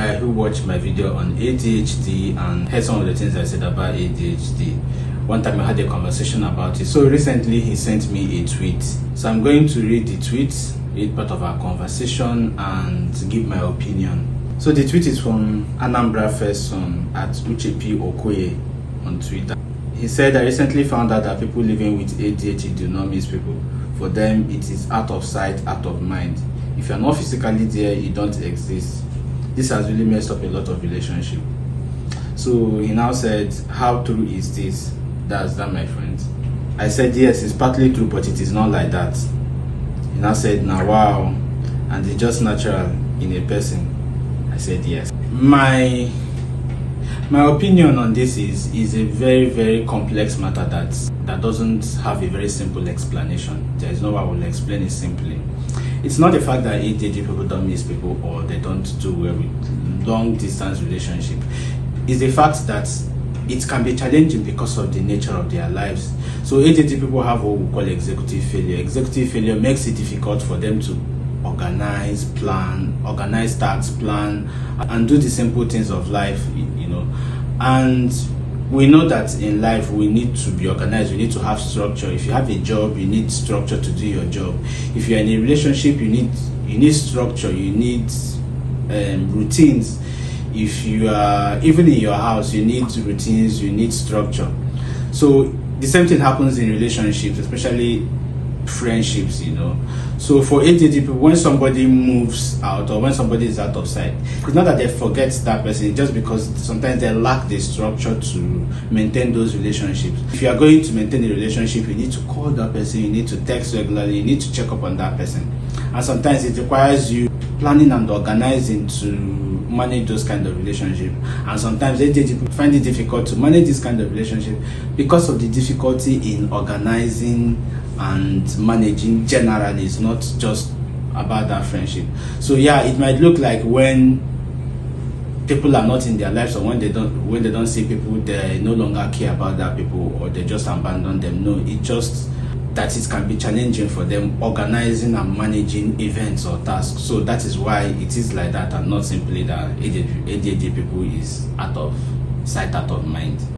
guy who watched my video on ADHD and heard some of the things I said about ADHD. One time I had a conversation about it. So recently he sent me a tweet. So I'm going to read the tweet, read part of our conversation and give my opinion. So the tweet is from Anambra First Son at Uchepi Okoye on Twitter. He said, I recently found out that people living with ADHD do not miss people. For them, it is out of sight, out of mind. If you're not physically there, you don't exist. This has really messed up a lot of relationships. So he now said, how true is this? That's that, my friends. I said, yes, it's partly true, but it is not like that. He now said, now wow, and it's just natural in a person. I said, yes. My opinion on this is a very, very complex matter that doesn't have a very simple explanation. There is no way I will explain it simply. It's not the fact that ADHD people don't miss people or they don't do well with long distance relationship. It's the fact that it can be challenging because of the nature of their lives. So ADHD people have what we call executive failure. Executive failure makes it difficult for them to organize tasks, plan, and do the simple things of life, you know. And we know that in life we need to be organized, we need to have structure. If you have a job, you need structure to do your job. If you're in a relationship, you need structure, you need routines. If you are even in your house, you need routines, you need structure. So the same thing happens in relationships, especially friendships, you know. So for ADHD people, when somebody moves out or when somebody is out of sight, it's not that they forget that person, it's just because sometimes they lack the structure to maintain those relationships. If you are going to maintain a relationship, you need to call that person, you need to text regularly, you need to check up on that person. And sometimes it requires you planning and organizing to manage those kind of relationships. And sometimes ADHD people find it difficult to manage this kind of relationship because of the difficulty in organizing and managing generally. It's not just about that friendship. So yeah, it might look like when people are not in their lives or when they don't see people, they no longer care about that people or they just abandon them. No, it just that it can be challenging for them organizing and managing events or tasks. So that is why it is like that and not simply that ADHD people is out of sight, out of mind.